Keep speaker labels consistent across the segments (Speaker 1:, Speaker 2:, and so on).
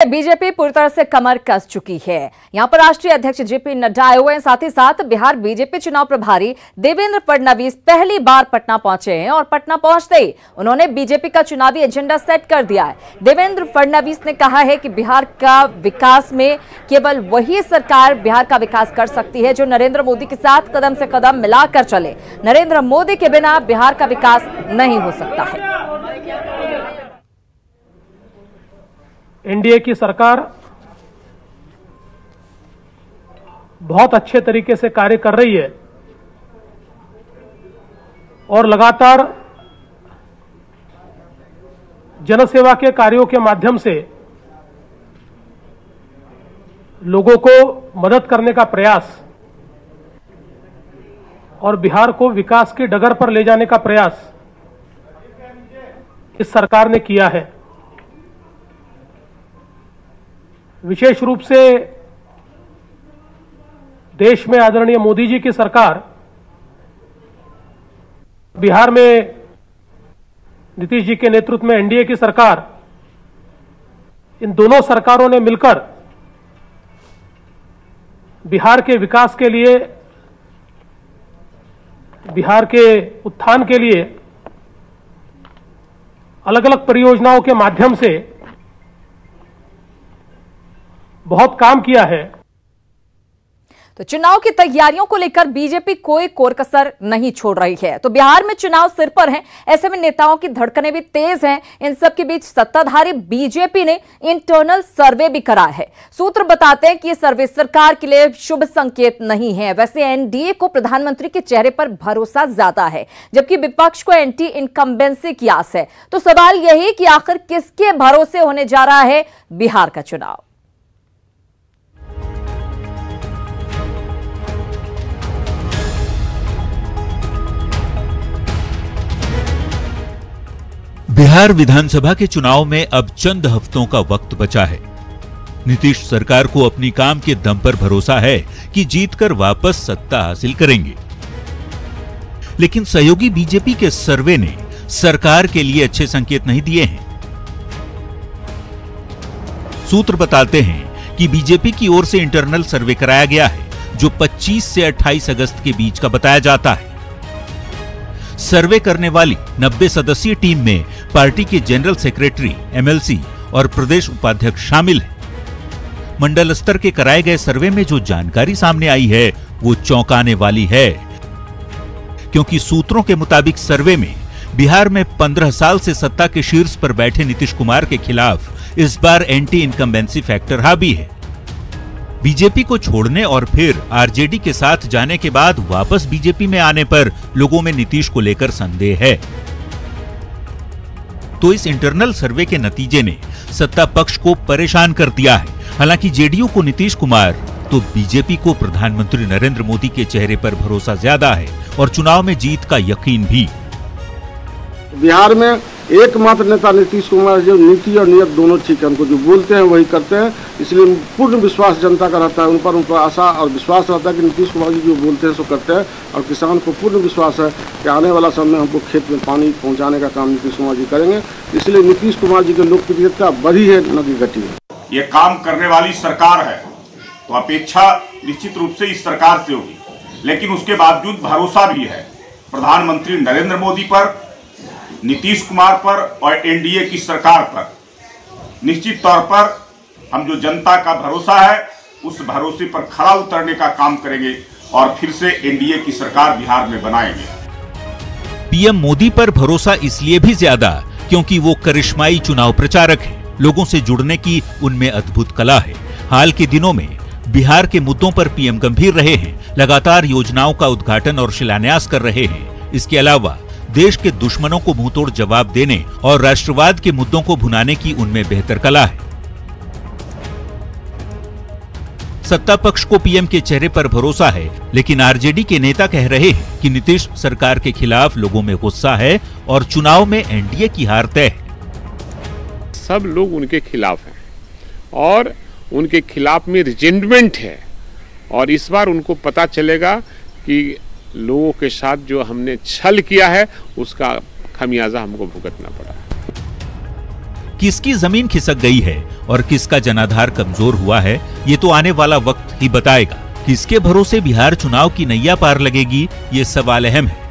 Speaker 1: BJP पूरी तरह से कमर कस चुकी है। यहां पर राष्ट्रीय अध्यक्ष जेपी नड्डा आए हुए हैं, साथ ही साथ बिहार बीजेपी चुनाव प्रभारी देवेंद्र फडणवीस पहली बार पटना पहुंचे हैं और पटना पहुंचते ही उन्होंने बीजेपी का चुनावी एजेंडा सेट कर दिया है। देवेंद्र फडणवीस ने कहा है कि बिहार का विकास में केवल वही सरकार बिहार का विकास कर सकती है जो नरेंद्र मोदी के साथ कदम से कदम मिलाकर चले। नरेंद्र मोदी के बिना बिहार का विकास नहीं हो सकता है।
Speaker 2: एनडीए की सरकार बहुत अच्छे तरीके से कार्य कर रही है और लगातार जनसेवा के कार्यों के माध्यम से लोगों को मदद करने का प्रयास और बिहार को विकास की डगर पर ले जाने का प्रयास इस सरकार ने किया है। विशेष रूप से देश में आदरणीय मोदी जी की सरकार, बिहार में नीतीश जी के नेतृत्व में एनडीए की सरकार, इन दोनों सरकारों ने मिलकर बिहार के विकास के लिए, बिहार के उत्थान के लिए अलग अलग परियोजनाओं के माध्यम से बहुत काम किया है।
Speaker 1: तो चुनाव की तैयारियों को लेकर बीजेपी कोई कोर कसर नहीं छोड़ रही है। तो बिहार में चुनाव सिर पर है, ऐसे में नेताओं की धड़कनें भी तेज हैं। इन सब के बीच सत्ताधारी बीजेपी ने इंटरनल सर्वे भी करा है। सूत्र बताते हैं कि यह सर्वे सरकार के लिए शुभ संकेत नहीं है। वैसे एनडीए को प्रधानमंत्री के चेहरे पर भरोसा ज्यादा है, जबकि विपक्ष को एंटी इनकम्बेंसी की आस है। तो सवाल यही कि आखिर किसके भरोसे होने जा रहा है बिहार का चुनाव।
Speaker 3: बिहार विधानसभा के चुनाव में अब चंद हफ्तों का वक्त बचा है। नीतीश सरकार को अपनी काम के दम पर भरोसा है कि जीतकर वापस सत्ता हासिल करेंगे, लेकिन सहयोगी बीजेपी के सर्वे ने सरकार के लिए अच्छे संकेत नहीं दिए हैं। सूत्र बताते हैं कि बीजेपी की ओर से इंटरनल सर्वे कराया गया है, जो 25 से 28 अगस्त के बीच का बताया जाता है। सर्वे करने वाली 90 सदस्यीय टीम में पार्टी के जनरल सेक्रेटरी, एमएलसी और प्रदेश उपाध्यक्ष शामिल हैं। मंडल स्तर के कराए गए सर्वे में जो जानकारी सामने आई है वो चौंकाने वाली है, क्योंकि सूत्रों के मुताबिक सर्वे में बिहार में 15 साल से सत्ता के शीर्ष पर बैठे नीतीश कुमार के खिलाफ इस बार एंटी इनकम्बेंसी फैक्टर हावी है। बीजेपी को छोड़ने और फिर आरजेडी के साथ जाने के बाद वापस बीजेपी में आने पर लोगों में नीतीश को लेकर संदेह है। तो इस इंटरनल सर्वे के नतीजे ने सत्ता पक्ष को परेशान कर दिया है। हालांकि जेडीयू को नीतीश कुमार तो बीजेपी को प्रधानमंत्री नरेंद्र मोदी के चेहरे पर भरोसा ज्यादा है और चुनाव में जीत का यकीन भी।
Speaker 4: बिहार में एकमात्र नेता नीतीश कुमार, जो नीति और नियत दोनों ठीक है, उनको जो बोलते हैं वही करते हैं, इसलिए पूर्ण विश्वास जनता का रहता है, उन पर आशा और विश्वास रहता है कि नीतीश कुमार जी जो बोलते हैं सो करते हैं। और किसान को पूर्ण विश्वास है कि आने वाला समय में हमको खेत में पानी पहुंचाने का काम नीतीश कुमार जी करेंगे। इसलिए नीतीश कुमार जी की लोकप्रियता बढ़ी है, न कि घटी है।
Speaker 5: ये काम करने वाली सरकार है, तो अपेक्षा निश्चित रूप से इस सरकार से होगी, लेकिन उसके बावजूद भरोसा भी है प्रधानमंत्री नरेंद्र मोदी पर, नीतीश कुमार पर और एनडीए की सरकार पर। निश्चित तौर पर हम जो जनता का भरोसा है उस भरोसे पर खरा उतरने का काम करेंगे और फिर से एनडीए की सरकार बिहार में बनाएंगे।
Speaker 3: पीएम मोदी पर भरोसा इसलिए भी ज्यादा क्योंकि वो करिश्माई चुनाव प्रचारक हैं। लोगों से जुड़ने की उनमें अद्भुत कला है। हाल के दिनों में बिहार के मुद्दों पर पीएम गंभीर रहे हैं, लगातार योजनाओं का उद्घाटन और शिलान्यास कर रहे हैं। इसके अलावा देश के दुश्मनों को मुंहतोड़ जवाब देने और राष्ट्रवाद के मुद्दों को भुनाने की उनमें बेहतर कला है। सत्ता पक्ष को पीएम के चेहरे पर भरोसा है, लेकिन आरजेडी के नेता कह रहे हैं कि नीतीश सरकार के खिलाफ लोगों में गुस्सा है और चुनाव में एनडीए की हार तय है।
Speaker 6: सब लोग उनके खिलाफ हैं और उनके खिलाफ में रिजेंटमेंट है, और इस बार उनको पता चलेगा कि लोगों के साथ जो हमने छल किया है उसका खमियाजा हमको भुगतना पड़ा।
Speaker 3: किसकी जमीन खिसक गई है और किसका जनाधार कमजोर हुआ है, ये तो आने वाला वक्त ही बताएगा। किसके भरोसे बिहार चुनाव की नैया पार लगेगी, ये सवाल अहम है।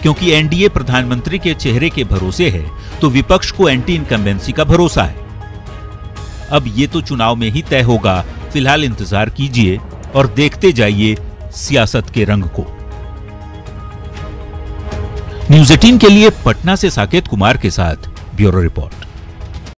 Speaker 3: क्योंकि एनडीए प्रधानमंत्री के चेहरे के भरोसे है तो विपक्ष को एंटी इनकम्बेंसी का भरोसा है। अब ये तो चुनाव में ही तय होगा। फिलहाल इंतजार कीजिए और देखते जाइए सियासत के रंग को। न्यूज़ 18 के लिए पटना से साकेत कुमार के साथ ब्यूरो रिपोर्ट।